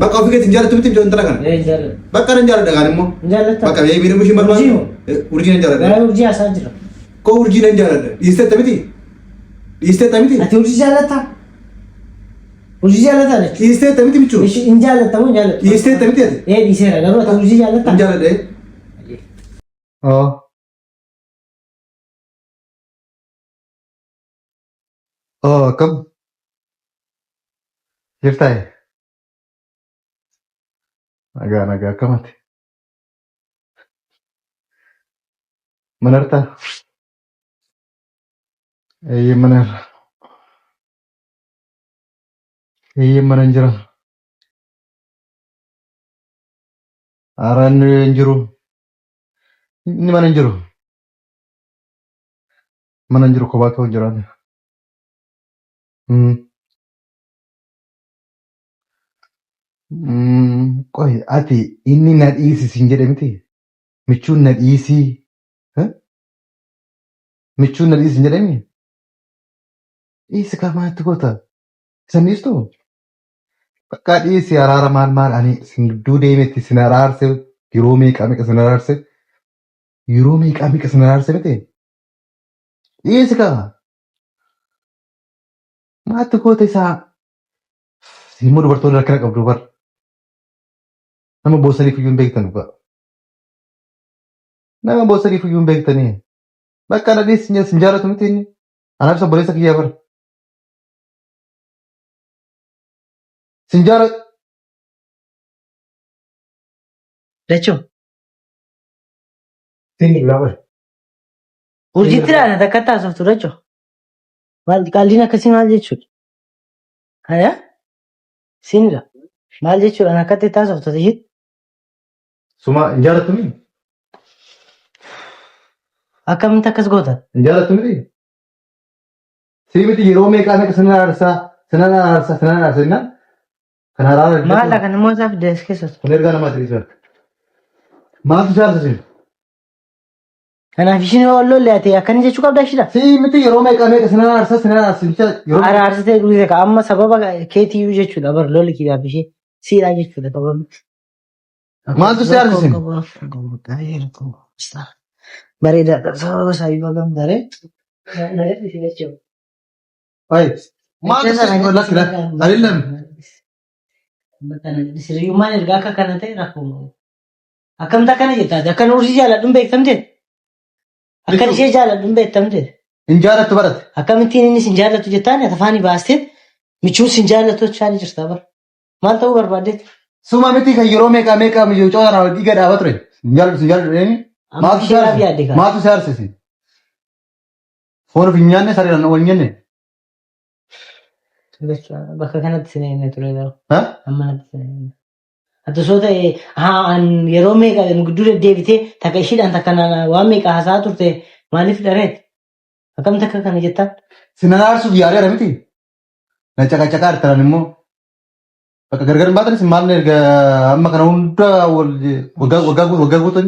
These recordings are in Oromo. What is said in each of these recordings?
በቃ ፍቅት እንጃለ ትምት ቢሆን ተላከነ በቃ እንጃለ ደጋንሞ በቃ የቢሩ ሙሽ መርማት ኡርጂ እንጃለ ኡርጂ አሳጅራ ኮ ኡርጂ እንጃለ ይስተተምቲ አቲ ኡርጂ ጃለታ ኡርጂ ጃለታ ነች ይስተተምቲ ምቹ እሺ እንጃለታ ነው እንጃለታ ይስተተምቲ ዲሴራ ገሩ አቲ ኡርጂ ጃለታ እንጃለ ደ ከም ይፍታይ nagaa akkamati manarta manan jira aran jiru ni manan jiru ko baatu jiraan ቆይ አቲ ኢኒ ነዲሲ ሲንጀደምቲ ምቹን ነዲሲ ሲንጀደሚ ኢስ ከማት ጎታ ሰኒስቶ በቃ ዲሲ አራራ ማል አኒ ሲንዱ ዴሜቲ ሲናራርሰ ይሮሜ ቃሚቀ ሲናራርሰ በቴ ኢስ ካ ማት ጎታ ሳ ሲሙር በርቶ ለከረ ቀብዱ በር nama bosan ifuyun beektan ba nama bosan ifuyun beektani bakka na dis sinjaaratu miti inni anaaf sabboleessa kiyyaa bar sinjaara Lecho tinni labar urjitira na takata softu Lecho mal kallina akkasii maal jechuudha haya sinira maal jechuudha ana akkatti taasiftu ta'ee suma injaalatu miti akkamitti akkas goota injaalatu miti si miti yeroo meeqaan akka sinaraarsa jenna kan haraara maalla kan immoo isaaf dees keessatti kun ergaa namaati isa maaltu jaarsa sin kanaaf ishiin wallolle ati akkani jechuu qabda ishidha si miti yeroo meeqaan akka sinaraarsa yeroo araarsitee dhufe ka amma sababa keetiyyuu jechuudha bar lolli kiyyaaf ishee siidhaa jechuudha qabamti maaltu jaarsa sin bareedaadha sababa saabii bagam daree ay maaltu sin lakkida alillam siriyyummaan ergaa akka kana ta'e rakkoo akkamta akkana jettaati akkan urjii jaaladhuun beektamte akkan ishee jaaladhuun beektamte hin jaalattu barate akkamittiin innis hin jaalatu jettaan afaanii baasteet michuun sin jaalatu chaanii jirta bar maal ta'uu barbaaddeet suma miti kan yeroo meeqa miyyoo coora dhiiga dhaaba ture hin jaalatu deemi maaltu jaarsisi foon of hin nyaanne sariiraan wal nyaanne bakka kanatti sinee ture amma natti sinee ati osoo ta'e yeroo meeqa gidduu deddeebitee takka ishiidhaan takka waan meeqa haasaa turte maaliif dhareet akkamitti akka kana jettaan sinanaarsuuf yaadeera miti na caqacaqaa artaran immoo bakka gargar hin baatanis maal erga amma kana hunda waggaa guutan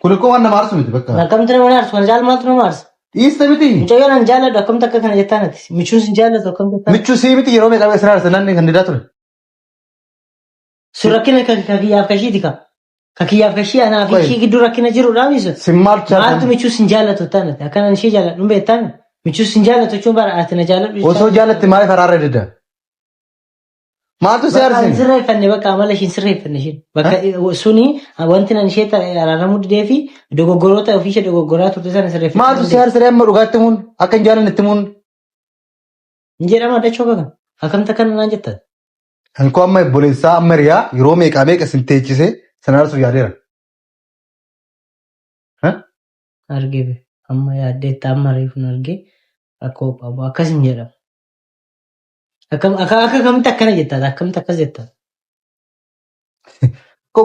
kun ikkoo waan nama aarsu miti bakka akkamitti nama aarsu kana jaalmaaltu nama aarsa dhiista miti mucayyoon jaalladhu akkamitti akka kana jettaan ati michuun sin jaallatu akkamitti jettaan michuu sii miti yeroo meeqa sinanaarsa nanni kan didaa ture sun rakkina kakiyyaaf kashiiti ka kakiyyaaf kashii anaa fi ishii gidduu rakkina jiruudhaa misu maaltu michuu sin jaallatu taanate akkanan ishee jaalladhu beektaan michuu sin jaallatu jechuun bara ati na jaalladhu osoo jaallatti maaliif haraarra didda maaltu si aarsin sirreeffanne bakka amala ishiin sirreeffanne ishiin bakka suni wanti nan ishee araaramuu didee fi dogoggoroota ofii ishee dogoggoraa turte sana sirreeffanne maaltu si aarsin amma dhugaatti muun akka hin jaalanne itti muun hin jedhama dachoo gaga akkamta akkana naan jettan Anko amma obboleessaa amma riyaa yeroo meeqa sin teechise sanaarsuuf yaadeera. Argee amma yaaddeetta amma reefuun argee rakkoo qabu akkas hin jedhamu. Akkamitti akkana jettaa akkamitti akkas jettaa.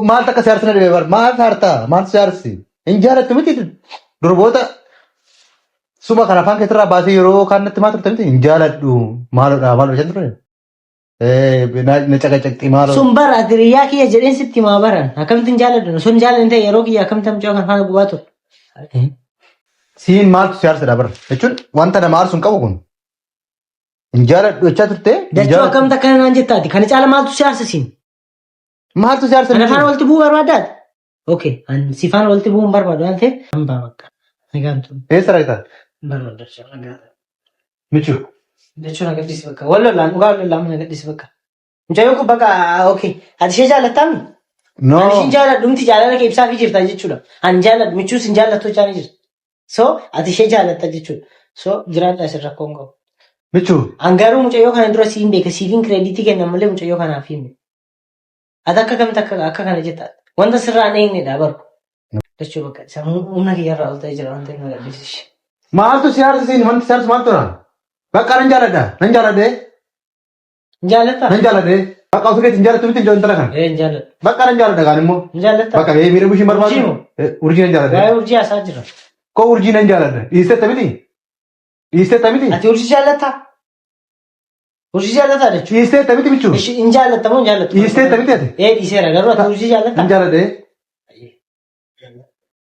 Maaltu akka siyaarsi na dhibee bara maal saartaa maaltu siyaarsi hin jaallattu miti durboota suma kan afaan keessarraa baasee yeroo kaannatti maa turte miti hin jaalladhu maalodha shan ture. Na caqacaqxii maaloo. Sun bara riyaa kiyya jedheen sitti maa baran akkamitti hin jaalladhu sun jaalladhu ta'e yeroo kiyya akkamitti mucaa kan faana gubaa ture. Siin maaltu siyaarsadha bara jechuun wanta nama aarsuun qabu kun Injaaladhu jechaa turte. Dachoo akkam takka naan jettaati. Kana caala maaltu si arsisiin? Maaltu si aarsa? Ana faana walitti bu'uu barbaadaati? Okay, ani si faana walitti bu'uu hin barbaadu waan ta'eef hambaa bakka. Nagaantu. Eessa raayitaa? Barbaadachaa nagaata. Michuu. Dachoo na gaddisi bakka. Wallolaan dhugaa wallolaan na gaddisi bakka. Mucayyoo kun bakka okay. Ati ishee jaallattaami? No. Ani isheen jaalladhu miti jaalala kee ibsaa fi jirta jechuudha. Ani jaalladhu michuus hin jaallattu jechaa ni jirta. So ati ishee jaallatta jechuudha. So jiraadha asirra rakkoon qabu. Michuu. Angaruu mucayyoo kana dura siin beeka siifiin kireeditii kennan malee mucayyoo kanaaf himne. Ati akka kamitti akka kana jettaa wanta sirraa hin eegnedha baru. Dachoo bakka humna kiyyarraa ol ta'ee jira wanta hin agarsiisu. Maaltu si aarsa? Wanti si aarsa maaltu dha? Bakka nan jaaladha. Nan jaaladhe. Jaallatta? Nan jaaladhe. Bakka osoo keetti hin jaalattu miti intala kana. Hin jaalladhu. Bakka nan jaaladha kaan immoo. Hin jaallatta? Bakka miira bushii barbaadu. Urjii nan jaaladha. Waa'ee urjii haasaa jira. Koo urjii nan jaaladha. Dhiisteetta miti? Dhiisteetta miti? Ati urjii jaallatta? Urjii jaallataa jechuudha. Dhiisteetta miti michuu? Hin jaallatta moo hin jaallattu? Dhiisteetta miti ati? Dhiiseera garuu ati urjii jaallatta? Nan jaaladhe.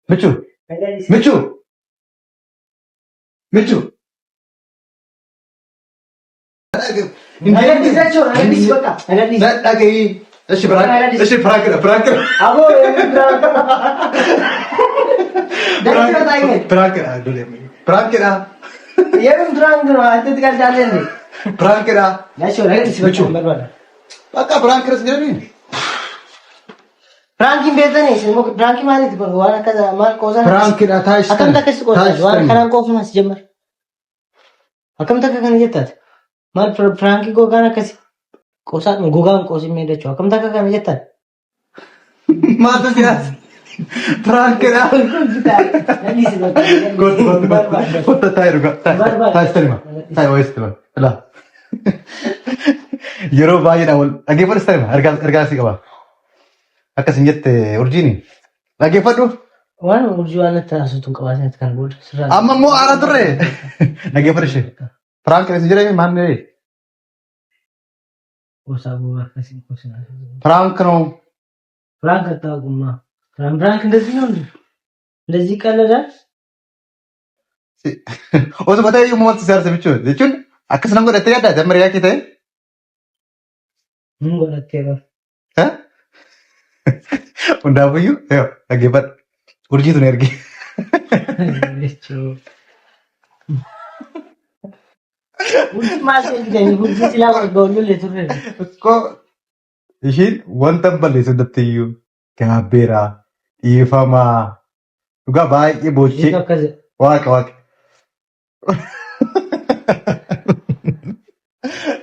Michuu. Michuu. Michuu. Agarsiisa jechuudha. Agarsiisa bakka. Agarsiisa. Dhagahi. Eshi piraakira. Aboo Piraakira. yeroo duraan jiru ati kan jaallanne. Piraakira. Jechuudha. Agarsiisa jechuudha. Barbaada. Bakka piraakira si jedhanii. Piraankiin beektanii isin pirankii maaliiti kun waan akka maal qoosaan. Piraakira taasisa. Akkamitti akkasi qoosaan waan kanaan qoofamas jemmar. Akkamitti akka kana jettaati. Maal pirankii gogaan akkasi qoosaan gogaan qoosimee jechuudha. Akkamitti akka kana jettaan. Maaltu siyaasa? Piraakira. Kotta taa'e dhugaa. Taasisa taa'e wayisti laa. Yeroo baay'eedhaan wal dhaggeeffadhu ta'e ergaa si qaba. Akkasin jette urjiini. Dhaggeeffadhu. Waan urjii waan itti haasoftuun qabaatanitti kan booda. Amma immoo haara turre. Dhaggeeffadhu ishee. Piraankiin si jedhame maal ta'e? Gosaa bu'aa akkasii gosinaa. Piraankinoo. Piraank attaa ogummaa. Piraank እንደዚህ ነው እንዴ? እንደዚህ ይቀለዳል? Osoo ta'e yommuu wanti siyaasa jechuun akkasuma godhattee yaaddaa amma riyaa kee ta'e? Mun godhattee qaba. Hundaafiyyuu dhaggeeffadhu. Urjiitu na ergi. Urjii maal jedhanii urjii silaa walgoollee turre. Ishiin wanta balleessu dattiyyuu gaabbeeraa dhiifamaa dhugaa baay'ee boochee waaqa.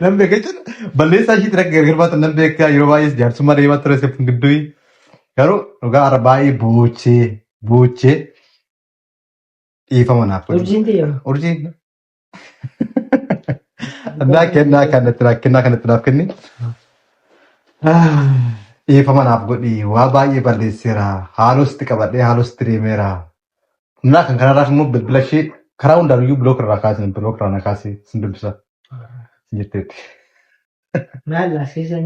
Nan beeka jechuudha. Balleessaa ishiitti akka gargaarfaatu nan beeka yeroo baay'ee jaarsummaa deemaa ture seefuun gidduu garuu dhugaa har'a baay'ee boochee dhiifama naaf. Urjiin xiyyaama. Urjiin. Kennaa kanatti naaf kenni. Dhiifama naaf godhi waa baay'ee balleesseera haalosti qabadhee haalosti deemeera. Humnaa kan kanarraaf immoo bilbila ishee karaa hundaanuyyuu bilookirraa na kaasee sin dubbisa. Jetteetti. Maal laaffisan